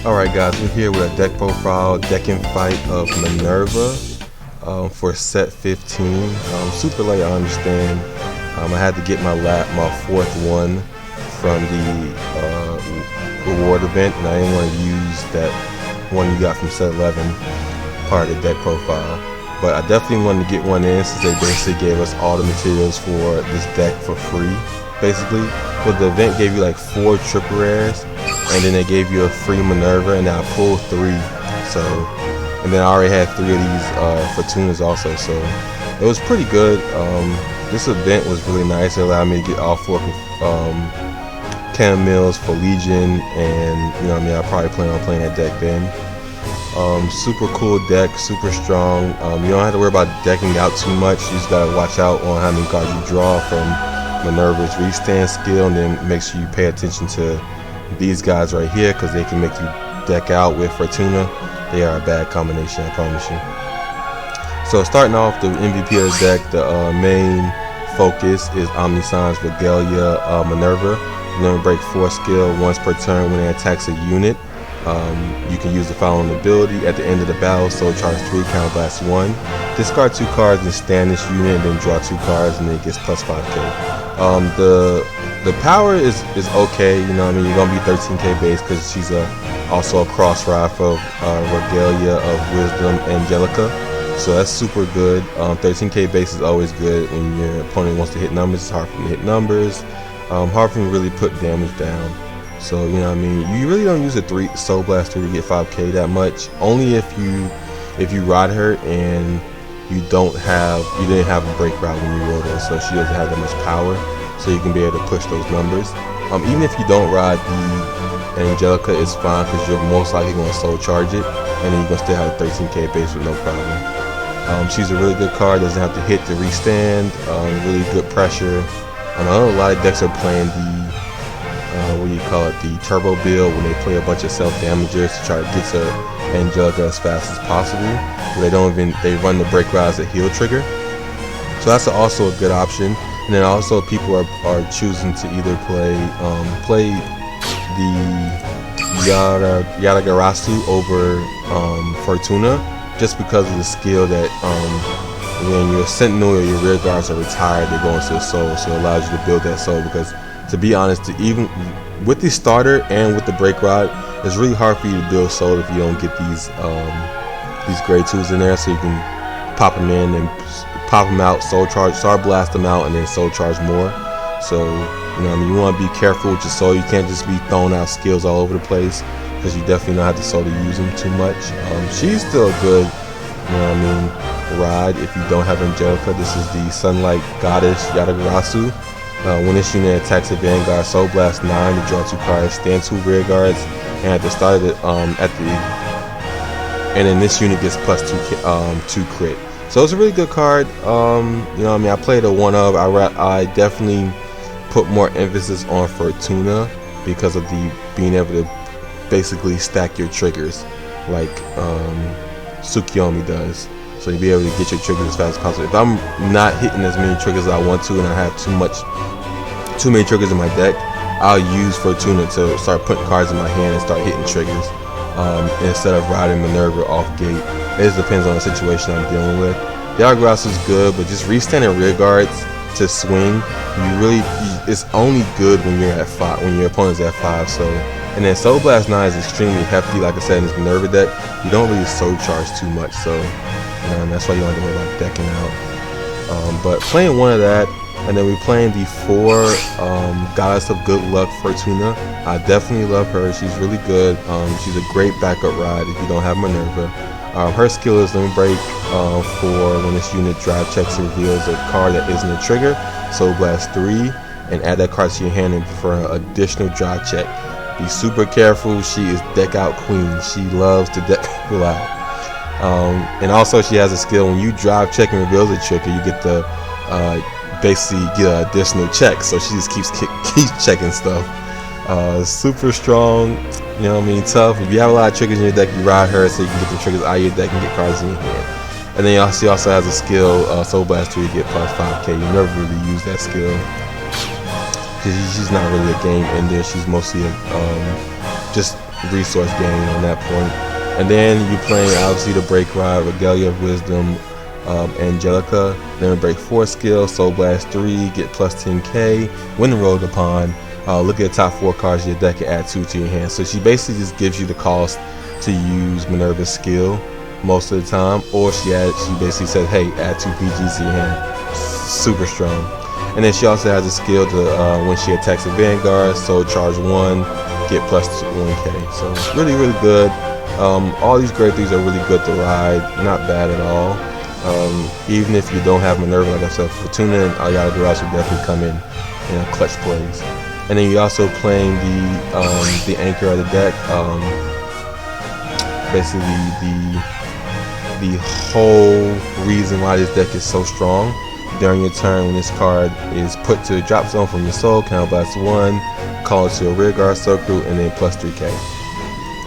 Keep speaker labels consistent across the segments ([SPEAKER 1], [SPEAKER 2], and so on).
[SPEAKER 1] Alright guys, we're here with a deck profile, deck and fight of Minerva for set 15. Super late, I understand. I had to get my fourth one from the reward event, and I didn't want to use that one you got from set 11 part of the deck profile. But I definitely wanted to get one in since they basically gave us all the materials for this deck for free. Basically, well, the event gave you like 4 triple rares, and then they gave you a free Minerva, and I pulled 3. So, and then I already had 3 of these Fortunas also, so it was pretty good. This event was really nice. It allowed me to get all 4 Chanomiles for Legion, and you know what I mean, I probably plan on playing that deck then. Super cool deck, super strong. You don't have to worry about decking out too much. You just gotta watch out on how many cards you draw from Minerva's restand skill, and then make sure you pay attention to these guys right here, because they can make you deck out with Fortuna. They are a bad combination, I promise you. So starting off the MVP of the deck, the main focus is Omniscience Regalia Minerva. Learn break 4 skill once per turn when it attacks a unit. You can use the following ability at the end of the battle: Soul Charge 3, Counterblast 1. Discard 2 cards and stand this unit, and then draw 2 cards, and then it gets plus 5k. The power is okay, you know what I mean. You're gonna be 13k base because she's also a cross ride for Regalia of Wisdom Angelica, so that's super good. 13k base is always good when your opponent wants to hit numbers. It's hard for them to hit numbers, hard for them to really put damage down. So you know what I mean, you really don't use a Soul Blast 3 to get 5k that much. Only if you ride her and you didn't have a break route when you rode her, so she doesn't have that much power, so you can be able to push those numbers. Even if you don't ride the Angelica, it's fine because you're most likely going to soul charge it, and then you're going to still have a 13k base with no problem. She's a really good card, doesn't have to hit the restand, really good pressure. I know a lot of decks are playing the the turbo build, when they play a bunch of self-damagers to try to get to Angelica as fast as possible. They run the break route as a heal trigger, so that's also a good option. And then also people are choosing to either play the Yadagarasu over Fortuna, just because of the skill that when your Sentinel or your rear guards are retired, they go into the soul, so it allows you to build that soul. Because to be honest, even with the starter and with the break rod, it's really hard for you to build soul if you don't get these grade 2s in there, so you can pop them in and pop them out, soul charge, start blast them out, and then soul charge more. So you know what I mean, you want to be careful with your soul. You can't just be throwing out skills all over the place, because you definitely don't have the soul to use them too much. She's still good, you know what I mean, ride if you don't have Angelica. This is the Sunlight Goddess Yadagarasu. When this unit attacks a Vanguard, Soul Blast 9 to draw 2 cards, stand 2 rear guards, and at the start of and then this unit gets plus 2 crit. So it's a really good card. You know what I mean, I played a 1-of. I definitely put more emphasis on Fortuna because of being able to basically stack your triggers like Tsukiyomi does. So you'll be able to get your triggers as fast as possible. If I'm not hitting as many triggers as I want to, and I have too many triggers in my deck, I'll use Fortuna to start putting cards in my hand and start hitting triggers, instead of riding Minerva off gate. It just depends on the situation I'm dealing with. Yadagarasu is good, but just restanding rear guards to swing, it's only good when you're at 5, when your opponent's at 5. So, and then Soul Blast 9 is extremely hefty, like I said, in this Minerva deck. You don't really soul charge too much, so that's why you don't have to worry about decking out. But playing one of that, and then we're playing the 4 Goddess of Good Luck Fortuna. I definitely love her. She's really good. She's a great backup ride if you don't have Minerva. Her skill is Limit Break for when this unit drive checks and reveals a card that isn't a trigger, Soul Blast 3, and add that card to your hand and for an additional drive check. Be super careful. She is deck out queen. She loves to deck people out. And also she has a skill, when you drive check and reveals a trigger, you get the basically get an additional check, so she just keeps checking stuff. Super strong, you know what I mean, tough. If you have a lot of triggers in your deck, you ride her so you can get the triggers out of your deck and get cards in your hand. And then she also has a skill, Soul Blast 3, to get plus 5k. You never really use that skill. She's not really a game ender. She's mostly just resource gain on that point. And then you playing obviously the break rod, Regalia of Wisdom, Angelica. Then break 4 skill, Soul Blast 3, get plus 10k. When rolled upon, look at the top 4 cards of your deck and add 2 to your hand. So she basically just gives you the cost to use Minerva's skill most of the time, or she basically said, hey, add 2 PGs to your hand. Super strong. And then she also has a skill to when she attacks a Vanguard, Soul Charge 1, get plus 1k. So really, really good. All these Grade 3s are really good to ride, not bad at all. Even if you don't have Minerva, like I said, Fortuna and Ayala will definitely come in clutch plays. And then you're also playing the anchor of the deck. Basically, the whole reason why this deck is so strong. During your turn, when this card is put to a drop zone from your soul, counterblast 1, call it to a rearguard circle, and then plus 3k.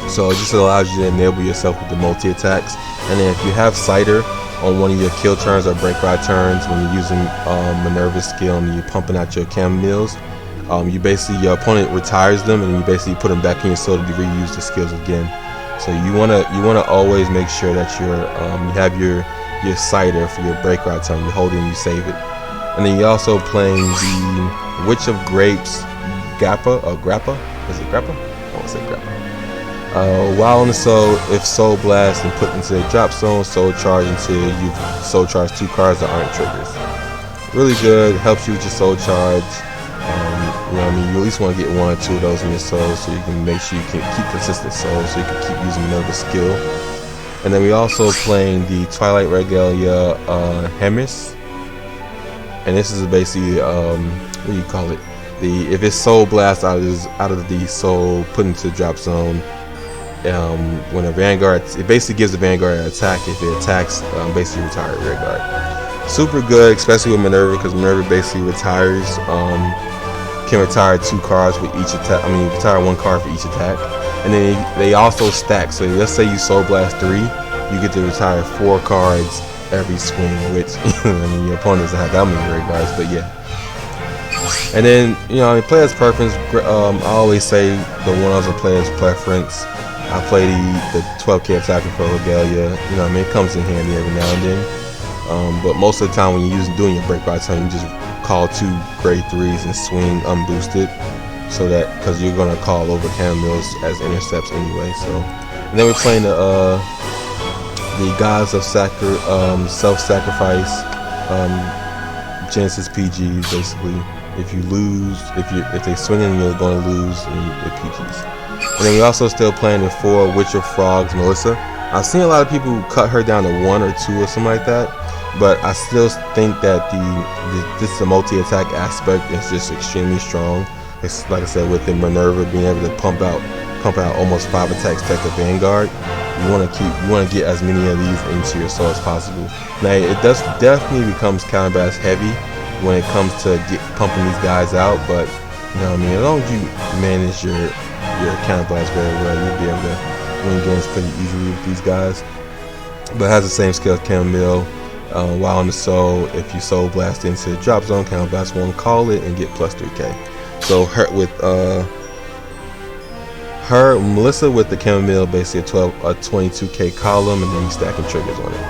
[SPEAKER 1] So it just allows you to enable yourself with the multi attacks. And then if you have Cider on one of your kill turns or break rod turns, when you're using Minerva's skill and you're pumping out your Chamomiles, you basically, your opponent retires them and you basically put them back in your soul to reuse the skills again. So you wanna always make sure that you have your Cider for your break rod turn. You hold it and you save it. And then you're also playing the Witch of Grapes, Grappa. Is it Grappa? I want to say Grappa. While on the soul, if Soul Blast and put into the drop zone, Soul Charge until you Soul Charge 2 cards that aren't triggers. Really good, helps you with your Soul Charge. You know what I mean? You at least want to get 1 or 2 of those in your soul so you can make sure you can keep consistent souls so you can keep using another skill. And then we also playing the Twilight Regalia Hemis. And this is basically what do you call it? If it's Soul Blast out of the soul put into the drop zone, when a Vanguard, it basically gives the Vanguard an attack. If it attacks, basically retire a Vanguard. Super good, especially with Minerva, because Minerva basically retires, can retire 2 cards with each attack. I mean, retire 1 card for each attack. And then they also stack. So let's say you Soul Blast 3, you get to retire 4 cards every swing, which I mean, your opponent doesn't have that many Vanguards, but yeah. And then, player's preference, I always say the one of the player's preference. I play the 12k attacker for Regalia. It comes in handy every now and then. But most of the time when you're doing your break rod turn, you just call 2 Grade 3s and swing unboosted, so that because you're gonna call over Chamomiles as intercepts anyway. So, and then we're playing the Gods of Self-Sacrifice, Genesis PGs basically. If you lose, if they swing in, you're going to lose in the PGs. And then we also still playing the 4 Witch of Frogs, Melissa. I've seen a lot of people cut her down to 1 or 2 or something like that, but I still think that the multi-attack aspect is just extremely strong. It's like I said, with the Minerva being able to pump out almost 5 attacks tech to Vanguard. You want to get as many of these into your soul as possible. Now it definitely becomes counterblast heavy when it comes to pumping these guys out, but as long as you manage your counterblast very well, you'll be able to win games pretty easily with these guys. But it has the same skill as Chamomile. While on the soul, if you Soul Blast into the drop zone, counterblast 1, call it and get plus 3k. So Melissa with the Chamomile, basically a 22k column, and then you stacking triggers on it.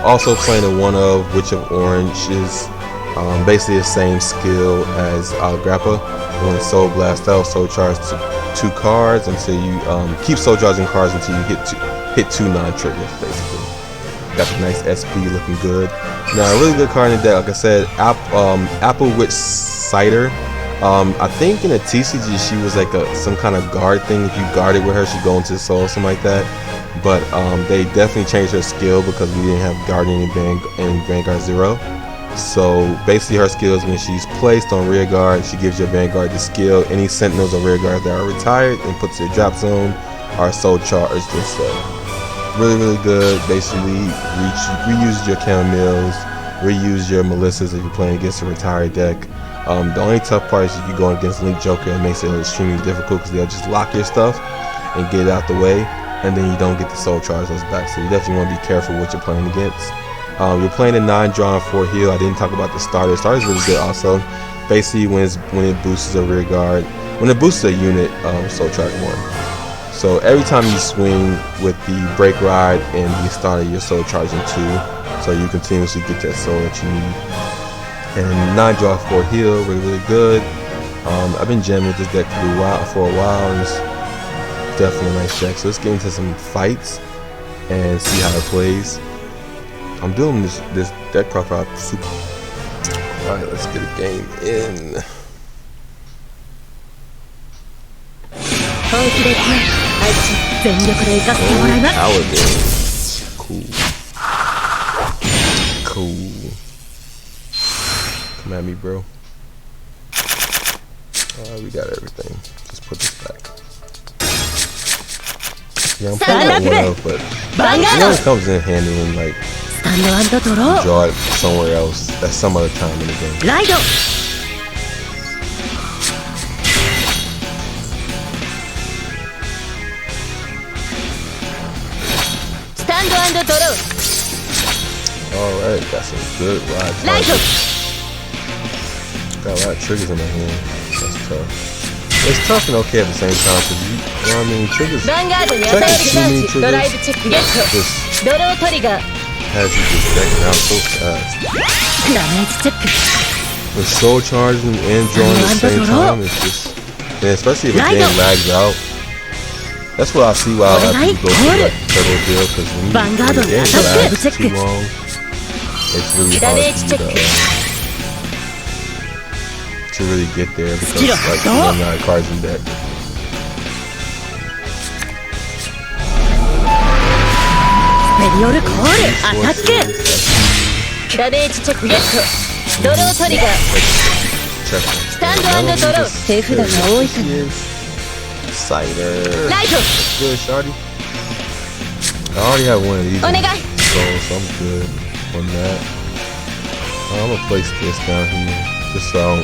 [SPEAKER 1] Also playing the one of Witch of Orange is basically the same skill as Grappa. When it's Soul Blast out, Soul Charge 2 cards until you keep Soul Charging cards until you hit 2 non-triggers basically. Got the nice SP looking good. Now a really good card in the deck, like I said, Apple Witch Cider. I think in a TCG she was like some kind of guard thing. If you guarded with her, she'd go into the soul, something like that. But they definitely changed her skill because we didn't have guarding in Vanguard 0. So basically her skill is when she's placed on rear guard, she gives your Vanguard the skill. Any sentinels on rear guard that are retired and put to the drop zone are soul charged instead. Really, really good. Basically reuse your Chamomiles, reuse your Melissas if you're playing against a retired deck. The only tough part is if you're going against Link Joker, it makes it extremely difficult because they'll just lock your stuff and get it out the way, and then you don't get the soul charge those back. So you definitely want to be careful what you're playing against. You're playing a 9-draw 4 heal. I didn't talk about the starter. The starter is really good also. Basically when it boosts a rear guard, when it boosts a unit, soul charge 1. So every time you swing with the brake ride and the Astana, you're soul charging too. So you continuously get that soul that you need. And 9 draw 4 heal, really good. I've been jamming with this deck for a while, and it's definitely a nice deck. So let's get into some fights and see how it plays. I'm doing this deck profile super. Alright, let's get a game in. Paladin. Cool. Come at me, bro. We got everything. Just put this back. Yeah, I'm playing that one up, but it only comes in handy when like you draw it somewhere else at some other time in the game. Alright, got some good ride targets. Got a lot of triggers in my hand. That's tough. It's tough and okay at the same time because you know what I mean? Triggers. Technically, too many triggers just has you just backing out so fast. With soul charging and drawing at the same time, it's just, and especially if a game lags out. That's what I see while a lot of people go through like turbo deal, because when the game lags too long, it's really hard to really get there because like you run out of cards in deck. Cider. Good, shawty. I already have one of these, so I'm good on that. I'm gonna place this down here just so I don't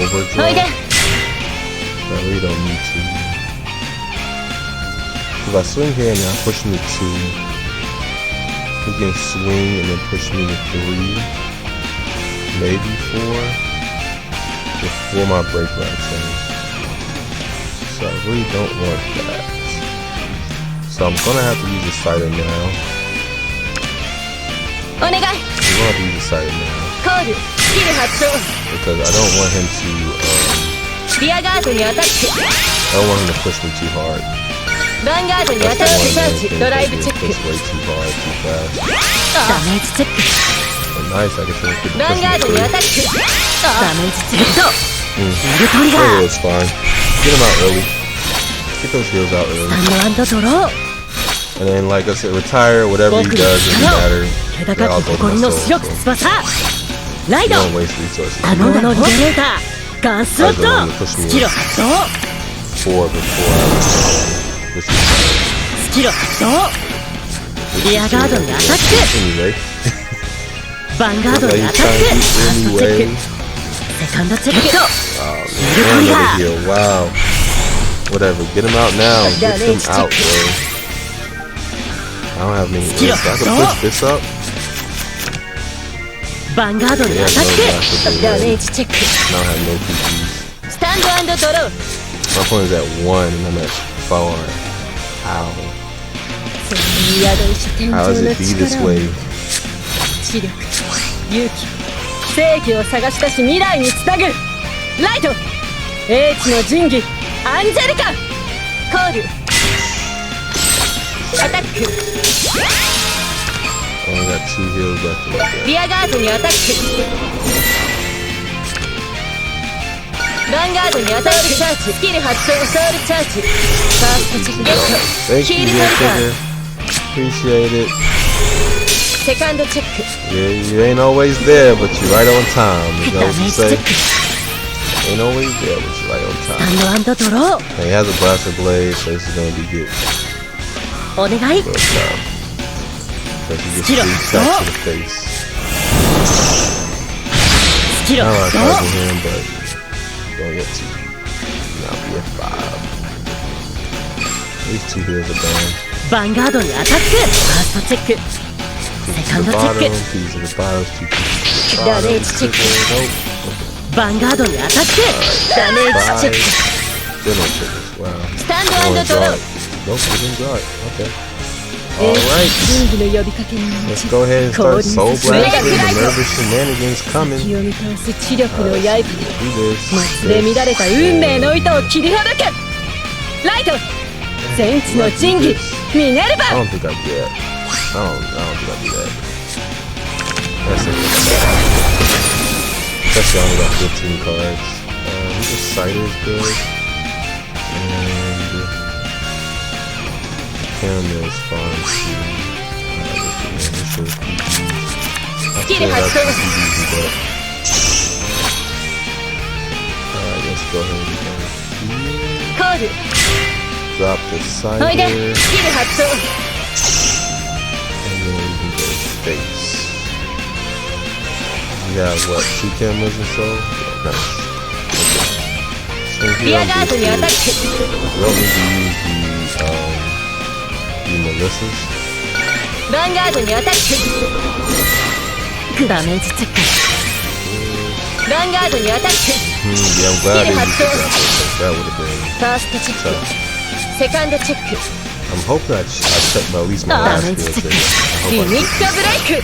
[SPEAKER 1] overdraw. I really don't need to. If I swing here and now push me to 2, he can swing and then push me to 3, maybe 4, before my break ride change. So I really don't want that. So I'm gonna have to use a cider now. I'm gonna have to use a cider now. Because I don't want him to I don't want him to push me too hard. That's the one thing that he push way too hard, too fast. But nice, I guess he could push me through. Oh, it's fine. Get him out early. Get those heals out early. And then, like I said, retire. Whatever he does, doesn't matter. They're all go to myself. So you don't waste resources. I don't want him to push me 4 before I push me. Anyway. Anyway. Oh, man, another heal. Wow. Whatever, get him out now. Get him out, bro. I don't have many ways. So I can push this up. Vanguard on attack. I don't have no PPs. My point is at 1 and I'm at 4. Ow. How does it be this way? Only got 2 heals left in the deck. Vanguardにアタックチャージスキル発動ソウルチャージファーストチェックゲット Thank you, appreciate it. Second check. Yeah, you ain't always there, but you're right on time. You know what you say? Ain't always there, but you're right on time. And he has a blaster blade, so this is gonna be good. Because he gets 3 shots to the face. I don't like targeting him, but don't get to. Now be at 5. These 2 heals are done. Vanguard on attack. First check. Second check. These are the bottoms. 2 pieces. Damage check. Vanguard on attack. Damage check. Still no triggers. Wow.
[SPEAKER 2] Stand and draw.
[SPEAKER 1] Nope, we didn't draw it. Okay. Alright. Let's go ahead and start Soul Blasting. Minerva shenanigans coming. Do this.
[SPEAKER 2] Minerva!
[SPEAKER 1] I don't think I do that. I don't think I do that. That's it. Especially I only got 15 cards. This Cider is good. And Chamomile is fine too. Alright, let's go ahead and drop the Cider. And then we can go face. We have what, 2 cameras or so? Yeah, nice. Okay. So here I'm just going to use the Melissas.
[SPEAKER 2] Vanguardにアタック。ダメージチェック。Vanguardにアタック。
[SPEAKER 1] Yeah, I'm glad they used the grapple. That would have been
[SPEAKER 2] ファーストチェック。セカンドチェック。
[SPEAKER 1] I'm hoping I checked at least my last field check.
[SPEAKER 2] Limit break.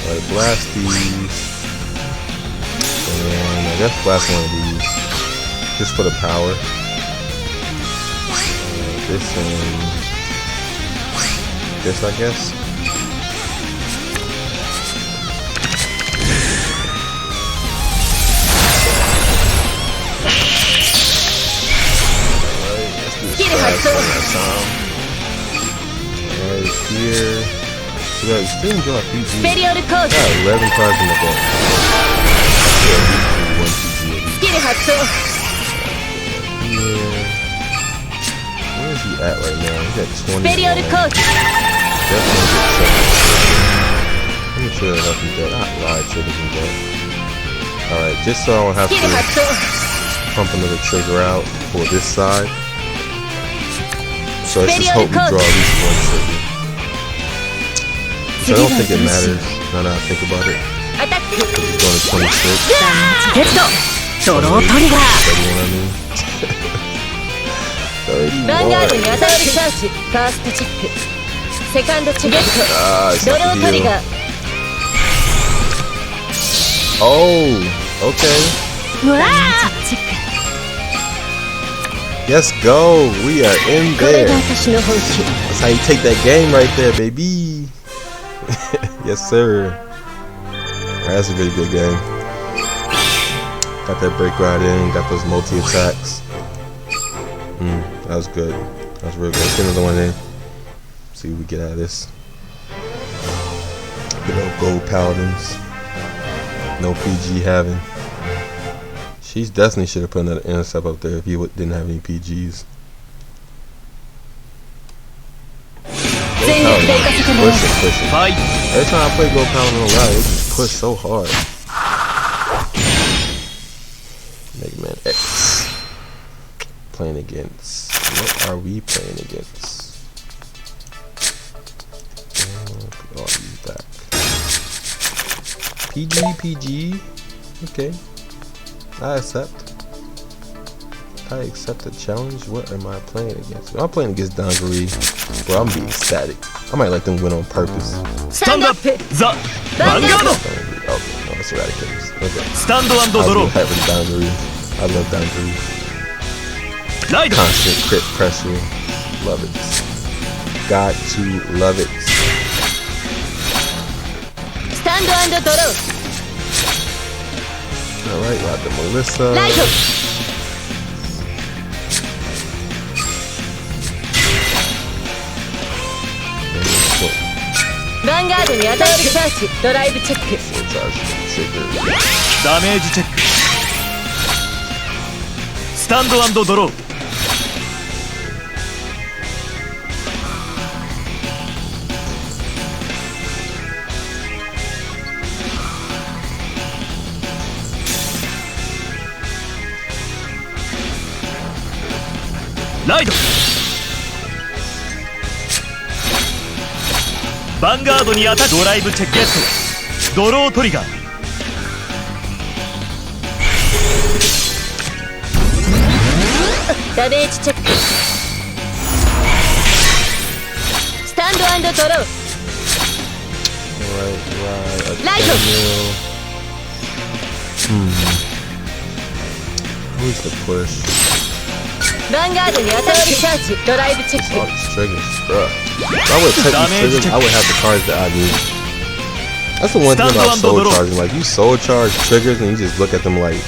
[SPEAKER 1] Alright, blast these. And I guess blast one of these. Just for the power. This and this, I guess. Alright, here. Yeah, you still enjoy PG. Got 11 cards in the book. Where is he at right now? He's at 20. Definitely get 7. Let me sure that I can get. I lied, triggers and get. Alright, just so I don't have to pump another trigger out for this side. So let's just hope we draw at least 1 trigger. So I don't think it matters now that I think about it. Because it's going to 26. You know what I mean? 31. Oh, okay. Let's go. We are in there. That's how you take that game right there, baby. Yes, sir. That's a really good game. Got that break right in. Got those multi-attacks. That was good. That was real good. Let's get another one in. See what we get out of this. Good old gold paladins. No PG having. She's definitely should have put another intercept up there if he didn't have any PGs. Pushing. Every time I play Gold Paladin on Ride, it just push so hard. Mega Man X. Playing against. What are we playing against? Put all these back. PG. Okay. I accept the challenge. What am I playing against? I'm playing against Dangaree. Bro, I'm being static. I might let them win on purpose.
[SPEAKER 3] Stand up, the Vanguard.
[SPEAKER 1] Okay, no, it's Eradicators. Okay.
[SPEAKER 3] Stand and draw.
[SPEAKER 1] I love Dangaree. Constant crit pressure. Love it. Got to love it.
[SPEAKER 2] Stand and draw.
[SPEAKER 1] Alright, got the Melissa.
[SPEAKER 2] Vanguard にアタックサーチ、ドライブチェック。
[SPEAKER 3] ダメージチェック。スタンド&ドロー。ライド。ヴァンガードにアタック。ドライブチェックゲット。ドロートリガー。
[SPEAKER 2] ダメージチェック。
[SPEAKER 1] Chamomile. Who's the push?
[SPEAKER 2] ヴァンガードにアタックチャージドライブチェッ
[SPEAKER 1] All
[SPEAKER 2] ク
[SPEAKER 1] these triggers, bruh. If I would take these triggers, I would have the cards that I need. That's the one thing about soul charging. Like, you soul charge triggers and you just look at them like.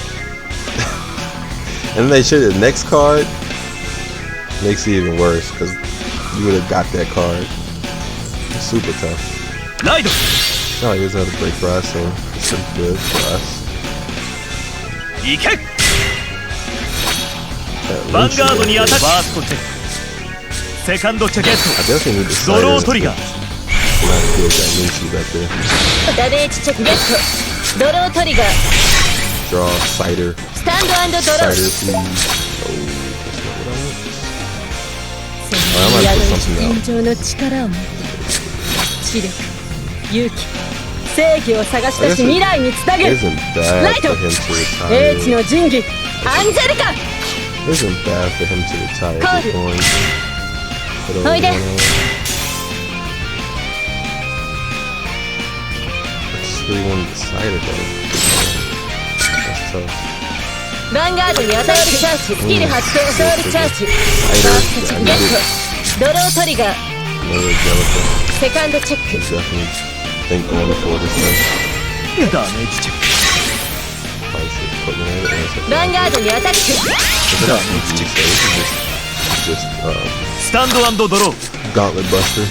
[SPEAKER 1] And then they show the next card. Makes it even worse because you would have got that card. It's super tough. Oh, here's another break for us, so it's pretty good for us.
[SPEAKER 3] いけ ヴァンガードにアタック。ファーストチェック。セカンドチェック。
[SPEAKER 1] I definitely need the
[SPEAKER 3] ドロー
[SPEAKER 1] sliders
[SPEAKER 3] トリガー。
[SPEAKER 1] to not kill that Lucy back there.
[SPEAKER 2] ダメージチェックゲットドロートリガー
[SPEAKER 1] Draw cider.
[SPEAKER 2] スタンド&ドロー
[SPEAKER 1] Cider, please. Oh, that's not what I want. I might put something out.
[SPEAKER 2] 心情の力を持って知力勇気正義を探し出し未来につなげ
[SPEAKER 1] It isn't bad
[SPEAKER 2] ライト
[SPEAKER 1] for him to
[SPEAKER 2] 英知
[SPEAKER 1] retire.
[SPEAKER 2] の神器アンジェリカ
[SPEAKER 1] It isn't bad for him to retire.
[SPEAKER 2] Call
[SPEAKER 1] This
[SPEAKER 2] it.
[SPEAKER 1] one. Put over
[SPEAKER 2] Hold it.
[SPEAKER 1] one. I just really wanted the cider though. That's tough.
[SPEAKER 2] ヴァンガードにアタックチャージスキル発動ソウルチャージファーストチェックゲットドロートリガー
[SPEAKER 1] Another Angelica.
[SPEAKER 2] セカンドチェック
[SPEAKER 1] Definitely think going for this thing.
[SPEAKER 3] ダメージチェック。
[SPEAKER 1] Probably should put one in it.
[SPEAKER 2] ヴァンガードにアタック
[SPEAKER 1] Just
[SPEAKER 3] スタンド&ドロー。
[SPEAKER 1] Gauntlet Buster.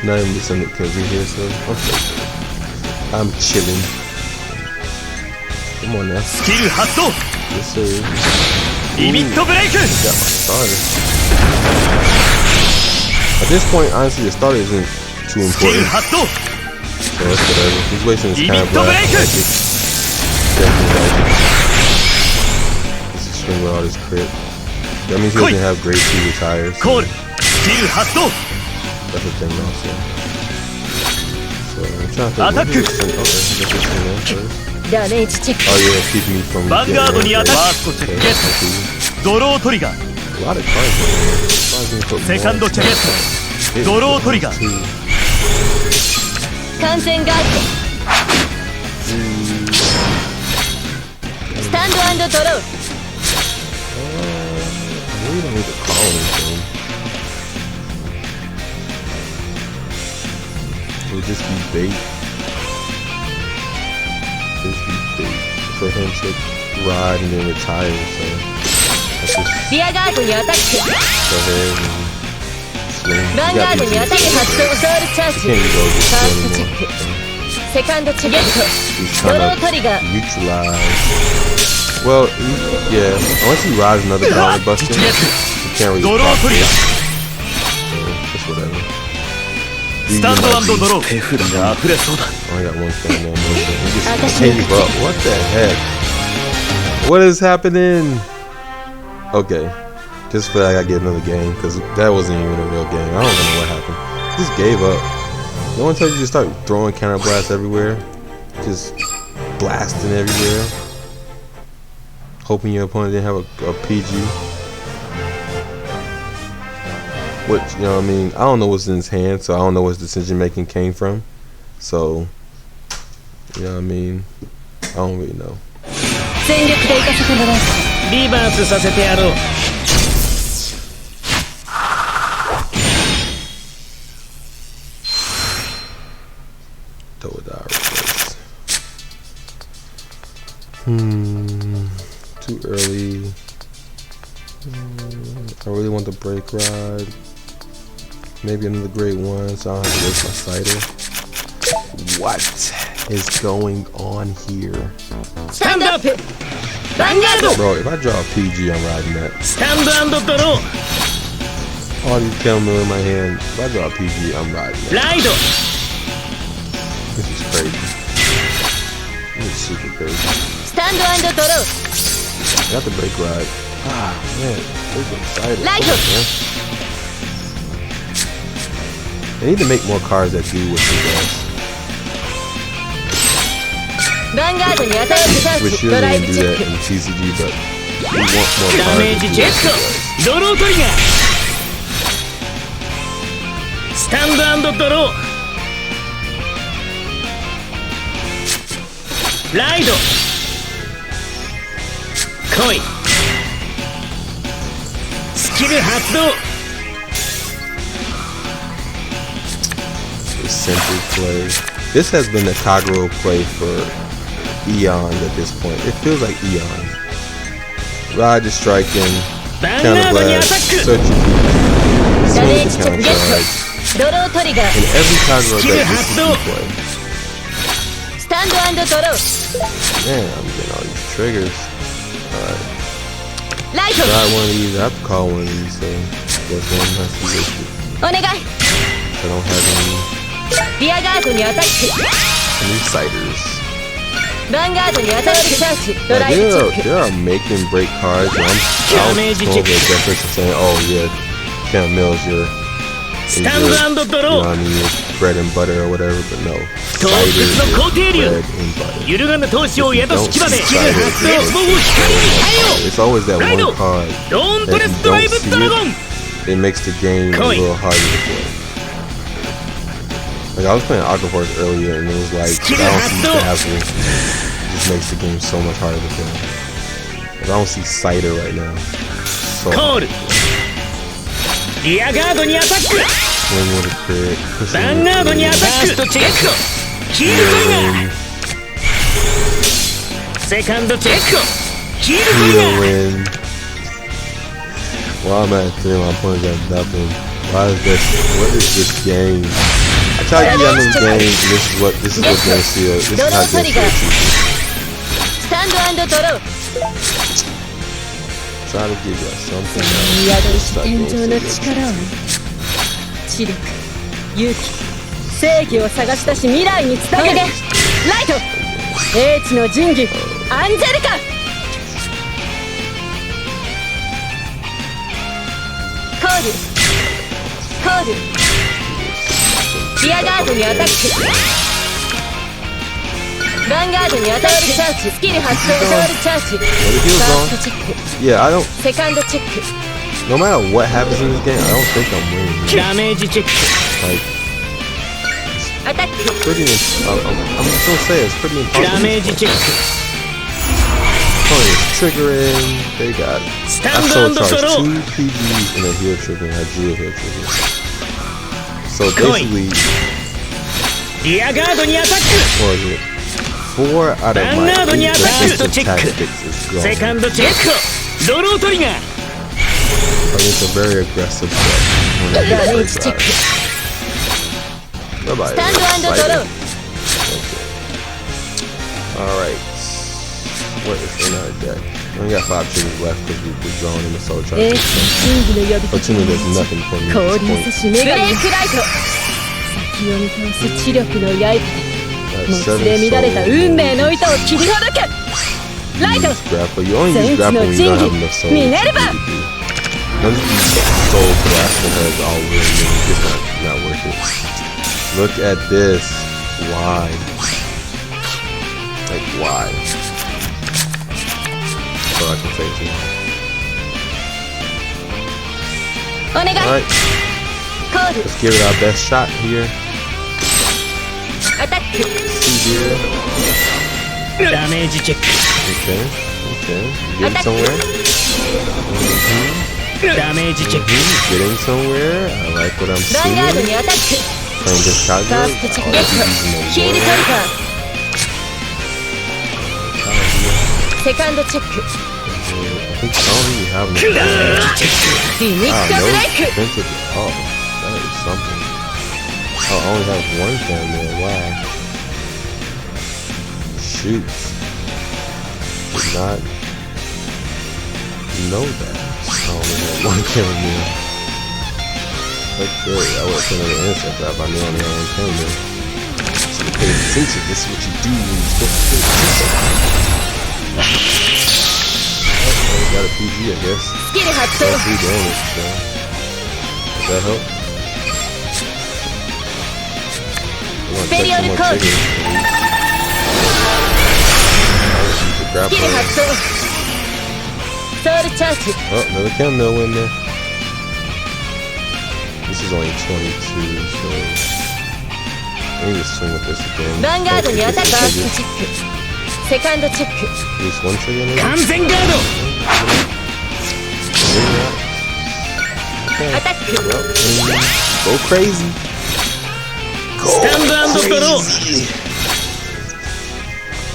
[SPEAKER 1] Not even send it because you're here, so okay. I'm chilling. Come on now.
[SPEAKER 3] スキル発動。
[SPEAKER 1] Yes, sir.
[SPEAKER 3] リミットブレイク。
[SPEAKER 1] Got my starter. At this point, honestly, the starter isn't too
[SPEAKER 3] スキル
[SPEAKER 1] important.
[SPEAKER 3] 発動。
[SPEAKER 1] So that's whatever. He's wasting his
[SPEAKER 3] Limit
[SPEAKER 1] time.
[SPEAKER 3] the
[SPEAKER 1] But I
[SPEAKER 3] break.
[SPEAKER 1] like it. Definitely like it. This is swing with all this crit. That means he doesn't have great 2 retires.
[SPEAKER 3] コール。スキル発動。
[SPEAKER 1] That's the thing also. So I'm trying to
[SPEAKER 3] Attack.
[SPEAKER 1] think. Okay, get this thing in first.
[SPEAKER 2] ダメージチェック
[SPEAKER 1] Oh yeah, keep me from
[SPEAKER 3] ヴァンガード
[SPEAKER 1] getting
[SPEAKER 3] に
[SPEAKER 1] in
[SPEAKER 3] アタッ
[SPEAKER 1] first.
[SPEAKER 3] ク。ファーストチェッ
[SPEAKER 1] Okay,
[SPEAKER 3] クゲッ
[SPEAKER 1] thank you.
[SPEAKER 3] ト。ドロートリガー。
[SPEAKER 1] A lot of cards in here.
[SPEAKER 3] セカンドチェック。ドロートリガー。
[SPEAKER 2] 完全ガードスタンド&ドロー
[SPEAKER 1] We don't need to call anything. It would just be bait. Just be bait for him to ride and then retire. So let's just
[SPEAKER 2] リアガードにアタック
[SPEAKER 1] go ahead and swing.
[SPEAKER 2] ヴァンガードにアタック発動ソウルチャージ
[SPEAKER 1] You can't go
[SPEAKER 2] ファースト
[SPEAKER 1] just
[SPEAKER 2] チェ
[SPEAKER 1] anymore.
[SPEAKER 2] ックセカンドチェックゲッ
[SPEAKER 1] He's
[SPEAKER 2] トド
[SPEAKER 1] trying
[SPEAKER 2] ロー
[SPEAKER 1] to
[SPEAKER 2] トリガー
[SPEAKER 1] neutralize. Well, yeah. Unless he rides another Gauntlet Buster,
[SPEAKER 3] 一撃。
[SPEAKER 1] you can't really
[SPEAKER 3] ドロー
[SPEAKER 1] block
[SPEAKER 3] トリ
[SPEAKER 1] it.
[SPEAKER 3] ガー。
[SPEAKER 1] So just whatever.
[SPEAKER 3] スタンド&ドロー。手札が溢れそうだ。
[SPEAKER 1] I only got one thing more. He just gave up. What the heck? What is happening? Okay. Just feel like I get another game because that wasn't even a real game. I don't even know what happened. Just gave up. No one tells you to start throwing counter blasts everywhere. Just blasting everywhere. Hoping your opponent didn't have a PG. Which, you know what I mean? I don't know what's in his hand, so I don't know where his decision making came from. So, you know what I mean? I don't really know.
[SPEAKER 2] 全力で行かせてもらう
[SPEAKER 3] リバースさせてやろう。
[SPEAKER 1] Throw it out replace. Too early. I really want the break ride. Maybe another great one, so I don't have to waste my cider. What is going on here?
[SPEAKER 2] スタンドアップヴァンガード
[SPEAKER 1] Bro, if I draw a PG, I'm riding that.
[SPEAKER 3] スタンド&ドロー。
[SPEAKER 1] All these Chamomile in my hand. If I draw a PG, I'm riding that.
[SPEAKER 3] ライド。
[SPEAKER 1] This is crazy. This is super crazy.
[SPEAKER 2] スタンド&ドロー
[SPEAKER 1] Got the break ride. Ah, man. They're excited.
[SPEAKER 2] Light
[SPEAKER 1] Come
[SPEAKER 2] up.
[SPEAKER 1] on, man. They need to make more cards that do what he does.
[SPEAKER 2] ヴァンガードにアタックチャー
[SPEAKER 1] Which
[SPEAKER 2] ジ
[SPEAKER 1] usually
[SPEAKER 2] ドライ
[SPEAKER 1] gonna
[SPEAKER 2] ブ
[SPEAKER 1] do
[SPEAKER 2] チェッ
[SPEAKER 1] that
[SPEAKER 2] ク
[SPEAKER 1] in TCG, but we want more
[SPEAKER 3] ダメー
[SPEAKER 1] cards
[SPEAKER 3] ジ
[SPEAKER 1] to
[SPEAKER 3] チ
[SPEAKER 1] do
[SPEAKER 3] ェッ
[SPEAKER 1] that.
[SPEAKER 3] クドロートリガースタンド&ドローライド来いスキル発動
[SPEAKER 1] Simple play. This has been the Kagero play for eons at this point. It feels like eons. Ride is striking, counter blast, search your key,
[SPEAKER 2] ダメー
[SPEAKER 1] swing
[SPEAKER 2] ジ
[SPEAKER 1] the
[SPEAKER 2] 直
[SPEAKER 1] counter
[SPEAKER 2] ゲッ
[SPEAKER 1] charge.
[SPEAKER 2] トドロートリガー
[SPEAKER 1] In every Kagero deck, this is key play.
[SPEAKER 2] スタンド&ドロー
[SPEAKER 1] Man, I'm getting all these triggers. Alright.
[SPEAKER 2] ライト
[SPEAKER 1] Try one of these. I have to call one of these, so guess one has to be listed.
[SPEAKER 2] お願い
[SPEAKER 1] I don't have
[SPEAKER 2] リアガードにアタック
[SPEAKER 1] any ciders.
[SPEAKER 2] ヴァンガードにアタックチャージド
[SPEAKER 1] Like,
[SPEAKER 2] ライブチェック
[SPEAKER 1] there are make and break cards. And I'm
[SPEAKER 3] Damage
[SPEAKER 1] over
[SPEAKER 3] check.
[SPEAKER 1] that person saying, "Oh yeah, Chamomile is your, is
[SPEAKER 3] スタン
[SPEAKER 1] your,
[SPEAKER 3] ド&ド
[SPEAKER 1] you
[SPEAKER 3] ロ
[SPEAKER 1] know what
[SPEAKER 3] ー
[SPEAKER 1] I mean, your bread and butter or whatever." But no,
[SPEAKER 3] 洞
[SPEAKER 1] cider
[SPEAKER 3] 窟
[SPEAKER 1] is
[SPEAKER 3] の皇帝
[SPEAKER 1] bread
[SPEAKER 3] 竜
[SPEAKER 1] and butter.
[SPEAKER 3] 揺るがぬ闘志を宿す牙で
[SPEAKER 1] Don't
[SPEAKER 3] スキル発動
[SPEAKER 1] cider
[SPEAKER 3] 絶望を光に変えよ
[SPEAKER 1] It's always that
[SPEAKER 3] Rhino.
[SPEAKER 1] one card
[SPEAKER 3] うローント
[SPEAKER 1] that
[SPEAKER 3] レ
[SPEAKER 1] you
[SPEAKER 3] スドライ
[SPEAKER 1] don't
[SPEAKER 3] ブ
[SPEAKER 1] see
[SPEAKER 3] ドラゴン
[SPEAKER 1] it. It makes the game a
[SPEAKER 3] Coin.
[SPEAKER 1] little harder to play. Like I was playing Aquaforce earlier, and it was like if I don't see Dazzle, it just makes the game so much harder to play. But I don't see cider right now. So
[SPEAKER 3] コールリアガードにアタック
[SPEAKER 1] swing with a crit, push
[SPEAKER 3] ヴァ
[SPEAKER 1] in
[SPEAKER 3] ン
[SPEAKER 1] with
[SPEAKER 3] ガードにアタ
[SPEAKER 1] a
[SPEAKER 3] ックチェックヒールトリガーセカンドチェックヒールトリガー
[SPEAKER 1] win. While I'm at 3, my opponents have nothing. Why is this? What is this game? I try to get on this game. This is what Game Seal. This is how Game Seal teaches.
[SPEAKER 2] スタンド&ドロー
[SPEAKER 1] Try to give y'all something
[SPEAKER 2] 宿るし
[SPEAKER 1] else.
[SPEAKER 2] 天井の力を知力勇気正義を探し出し未来に伝えるライト英知の神器アンジェリカコールコールリアガードにアタックヴァンガードにアタックチャージスキル発動ソウルチャージファーストチェック
[SPEAKER 1] Yeah, I don't.
[SPEAKER 2] セカンドチェック
[SPEAKER 1] No matter what happens in this game, I don't think I'm winning.
[SPEAKER 3] ダメージチェック
[SPEAKER 1] Like
[SPEAKER 2] アタック
[SPEAKER 1] pretty. I'm just gonna say it's pretty
[SPEAKER 3] ダメー
[SPEAKER 1] impossible.
[SPEAKER 3] ジチェック
[SPEAKER 1] Tony is triggering. They got. I
[SPEAKER 3] Stand
[SPEAKER 1] sold
[SPEAKER 3] on the
[SPEAKER 1] charge
[SPEAKER 3] throw.
[SPEAKER 1] 2 PGs and a heal trigger. And I drew a heal trigger. So
[SPEAKER 3] Coin.
[SPEAKER 1] basically,
[SPEAKER 3] リアガードにアタッ
[SPEAKER 1] what is it? 4 out of my
[SPEAKER 3] Vanguard に
[SPEAKER 1] 8
[SPEAKER 3] アタック
[SPEAKER 1] defensive
[SPEAKER 3] チェック
[SPEAKER 1] tactics is
[SPEAKER 3] ク
[SPEAKER 1] gone.
[SPEAKER 3] セカンドチェックドロートリガー
[SPEAKER 1] I mean, it's a very aggressive play. When I
[SPEAKER 2] ダ
[SPEAKER 1] get
[SPEAKER 2] メー
[SPEAKER 1] first
[SPEAKER 2] ジチェッ
[SPEAKER 1] eye.
[SPEAKER 2] ク
[SPEAKER 1] Nobody
[SPEAKER 2] スタンド&ドロ
[SPEAKER 1] likes
[SPEAKER 2] ー
[SPEAKER 1] it. Alright. What is in our deck? We only got 5 triggers left because we're drawing in the soul
[SPEAKER 2] 英
[SPEAKER 1] charge.
[SPEAKER 2] 知の真偽の呼びかけ
[SPEAKER 1] Fortunately, there's nothing for me
[SPEAKER 2] 降
[SPEAKER 1] at
[SPEAKER 2] 臨
[SPEAKER 1] this
[SPEAKER 2] せ
[SPEAKER 1] point.
[SPEAKER 2] し女神ブレイクライト先を見通す知力の刃で
[SPEAKER 1] Got
[SPEAKER 2] もつ
[SPEAKER 1] 7
[SPEAKER 2] れ乱れた
[SPEAKER 1] souls.
[SPEAKER 2] 運命の糸を切りほどけライト
[SPEAKER 1] Use grapple. You only use
[SPEAKER 2] 全知
[SPEAKER 1] grapple
[SPEAKER 2] の
[SPEAKER 1] when you don't
[SPEAKER 2] 神
[SPEAKER 1] have
[SPEAKER 2] 器
[SPEAKER 1] enough souls.
[SPEAKER 2] ミネルヴァ
[SPEAKER 1] Once you soul blasting her is all weird, it's just not worth it. Look at this. Why? Like why? That's all I can say to you.
[SPEAKER 2] お願い
[SPEAKER 1] Alright,
[SPEAKER 2] コール
[SPEAKER 1] let's give it our best shot here.
[SPEAKER 2] アタック
[SPEAKER 1] See here.
[SPEAKER 3] ダメージチェッ
[SPEAKER 1] Okay, okay. You getting somewhere?
[SPEAKER 3] クダメージチェック
[SPEAKER 1] Getting somewhere. I like what I'm
[SPEAKER 2] ヴァンガード
[SPEAKER 1] seeing.
[SPEAKER 2] にアタック
[SPEAKER 1] Playing this
[SPEAKER 2] ファ
[SPEAKER 1] Kagero.
[SPEAKER 2] ーストチェック
[SPEAKER 1] Oh,
[SPEAKER 2] ゲッ
[SPEAKER 1] this
[SPEAKER 2] ト
[SPEAKER 1] is
[SPEAKER 2] ヒールトリ
[SPEAKER 1] using
[SPEAKER 2] ガーセカンドチェック
[SPEAKER 1] I don't really have enough.
[SPEAKER 3] ダメージチェッ
[SPEAKER 2] フィニッ
[SPEAKER 1] Ah,
[SPEAKER 2] ク
[SPEAKER 1] no
[SPEAKER 2] ブレイク
[SPEAKER 1] defensive. Oh, that is something. Oh, I only have one fan there. Wow. Shoot. Did not know that. I only had one camera there. That's good. I would have put another intercept if I knew I only had one camera there. So pay attention. This is what you do when you supposed to pay attention. Oh, got a PG, I guess.
[SPEAKER 2] スキル発動
[SPEAKER 1] Got 3 damage, so. Does that help? I'm gonna check
[SPEAKER 2] Periodic
[SPEAKER 1] some more
[SPEAKER 2] code.
[SPEAKER 1] triggers. grab
[SPEAKER 2] スキル発動 ソウルチャージ
[SPEAKER 1] Oh, another Chamomile in there. This is only 22, so I need to swing with this again.
[SPEAKER 2] ヴァンガードにアタック
[SPEAKER 1] Use
[SPEAKER 2] ファーストチェックセカンドチェック
[SPEAKER 1] one trigger maybe?
[SPEAKER 3] 完全ガー
[SPEAKER 2] アタック
[SPEAKER 1] Go crazy.
[SPEAKER 3] ドスタンド&ドロー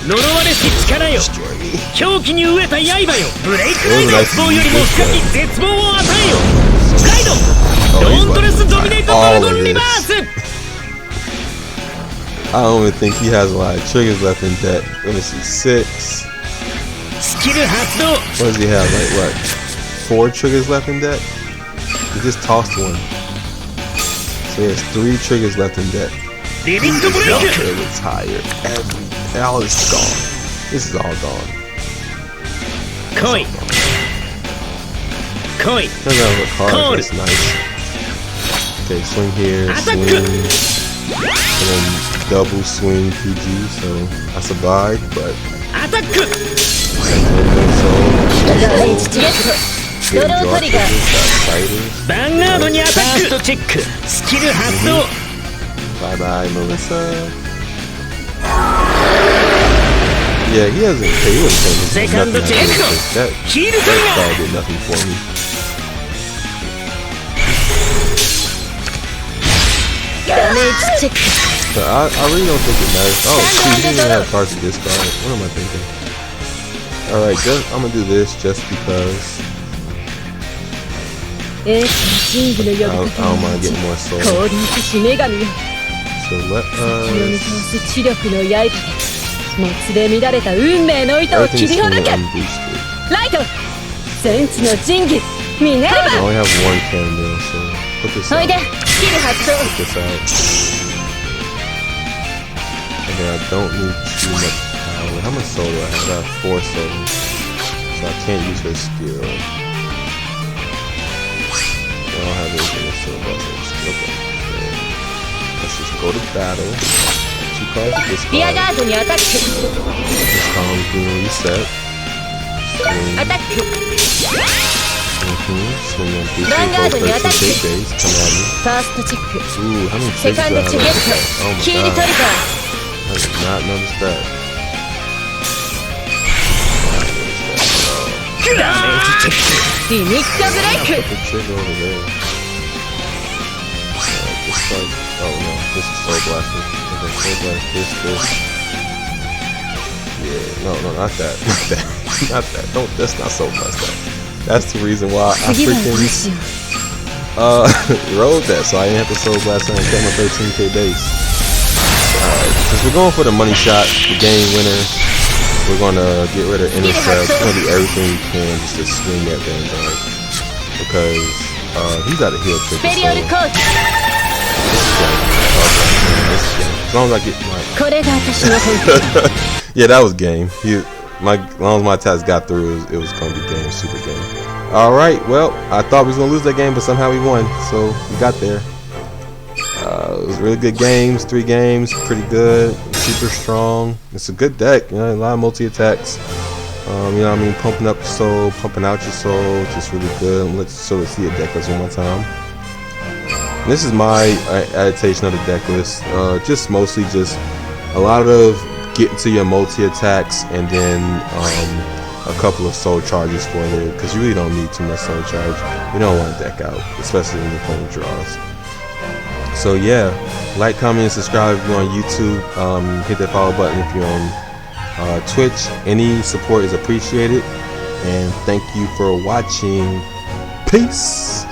[SPEAKER 3] 呪われし力よ
[SPEAKER 1] Destroy me.
[SPEAKER 3] 狂気に飢えた刃よブレイクライド絶望よりも深き絶望を与えよライド
[SPEAKER 1] Oh, he's
[SPEAKER 3] ドントレス
[SPEAKER 1] about to
[SPEAKER 3] ドミネート
[SPEAKER 1] try
[SPEAKER 3] ドラ
[SPEAKER 1] all
[SPEAKER 3] ゴ
[SPEAKER 1] of
[SPEAKER 3] ンリ
[SPEAKER 1] this.
[SPEAKER 3] バース
[SPEAKER 1] I don't even think he has a lot of triggers left in deck. Let me see, 6.
[SPEAKER 3] スキル発動
[SPEAKER 1] What does he have? Like what? 4 triggers left in deck? He just tossed one. So he has 3 triggers left in deck.
[SPEAKER 3] リビットブレイク
[SPEAKER 1] They retire every. All is gone. This is all gone.
[SPEAKER 3] 来い来い
[SPEAKER 1] Doesn't have a card.
[SPEAKER 3] Call
[SPEAKER 1] That's nice. Okay, swing here,
[SPEAKER 3] Attack.
[SPEAKER 1] swing, and then double swing PG. So I survived, but
[SPEAKER 3] アタック
[SPEAKER 2] ダメージチゲットドロートリガー
[SPEAKER 1] Fighters.
[SPEAKER 3] ヴァンガードにアタックファーストチェックスキル発動
[SPEAKER 1] Bye bye, Melissa. Yeah, he hasn't. He wouldn't say this.
[SPEAKER 3] Second
[SPEAKER 1] Nothing
[SPEAKER 3] check.
[SPEAKER 1] that
[SPEAKER 3] Kill
[SPEAKER 1] ball did nothing for me.
[SPEAKER 2] Damage check.
[SPEAKER 1] But I really don't think it matters. Oh, shoot, he didn't have cards to discard. What am I thinking? Alright, I'm gonna do this just because.
[SPEAKER 2] エースの神器の呼び
[SPEAKER 1] I
[SPEAKER 2] か
[SPEAKER 1] don't
[SPEAKER 2] け
[SPEAKER 1] mind
[SPEAKER 2] に
[SPEAKER 1] getting more soul.
[SPEAKER 2] 降臨し女神よ
[SPEAKER 1] So let
[SPEAKER 2] 気を見
[SPEAKER 1] us.
[SPEAKER 2] 通す知力の刃でもつれ乱れた運命の糸を切
[SPEAKER 1] Everything's
[SPEAKER 2] りほど
[SPEAKER 1] swinging
[SPEAKER 2] け
[SPEAKER 1] unboosted.
[SPEAKER 2] ライト戦地の神器ミネル
[SPEAKER 1] I
[SPEAKER 2] ヴァ
[SPEAKER 1] only have one Chamomile, so put this
[SPEAKER 2] おい
[SPEAKER 1] out.
[SPEAKER 2] でスキル発動
[SPEAKER 1] Put this out. And then I don't need too much power. How much soul do I have? I have 4 soul. So I can't use her skill. I don't have anything to soul about her skill. Okay. Let's just go to battle. 2 cards to discard.
[SPEAKER 2] リアガードにアタック
[SPEAKER 1] This column's being reset. Swing.
[SPEAKER 2] アタック
[SPEAKER 1] Swing on PC.
[SPEAKER 2] Vanguard
[SPEAKER 1] Both
[SPEAKER 2] にアタック
[SPEAKER 1] 13K base. Come at me.
[SPEAKER 2] ファーストチェック
[SPEAKER 1] Ooh, how many
[SPEAKER 2] セ
[SPEAKER 1] triggers
[SPEAKER 2] カン
[SPEAKER 1] do
[SPEAKER 2] ド
[SPEAKER 1] I have
[SPEAKER 2] チェゲッ
[SPEAKER 1] left in that? Oh
[SPEAKER 2] トキーリ
[SPEAKER 1] my
[SPEAKER 2] トリガ
[SPEAKER 1] god.
[SPEAKER 2] ー
[SPEAKER 1] I did not notice that.
[SPEAKER 3] ダメージチェック
[SPEAKER 2] リミットブレイク
[SPEAKER 1] The trigger over there. Just like, oh no, this is Soul Blaster. Okay, Soul Blast, this. Yeah, no, not that, not that, not that. Don't, that's not Soul Blaster. That's the reason why I
[SPEAKER 2] 次は
[SPEAKER 1] freaking
[SPEAKER 2] どうしよう
[SPEAKER 1] rode that, so I didn't have to Soul Blast and kept my 13K base. Since we're going for the money shot, the game winner, we're gonna get rid of intercept. We're gonna do everything we can just to swing that Vanguard because he's got a heal trick.
[SPEAKER 2] スペリオルコート
[SPEAKER 1] As long as I get my
[SPEAKER 2] これが私の本気
[SPEAKER 1] yeah, that was game. As long as my attacks got through, it was gonna be game, super game. All right, well, I thought we was gonna lose that game, but somehow we won, so we got there. It was really good games, 3 games, pretty good, super strong. It's a good deck, you know, a lot of multi attacks. You know what I mean, pumping up your soul, pumping out your soul, just really good. Let's sort of see a deck list one more time. And this is my adaptation of the deck list. Just mostly just a lot of getting to your multi attacks and then a couple of soul charges for it because you really don't need too much soul charge. You don't want to deck out, especially when you're playing draws. So yeah, like, comment, and subscribe if you're on YouTube. Hit that follow button if you're on Twitch. Any support is appreciated. And thank you for watching. Peace.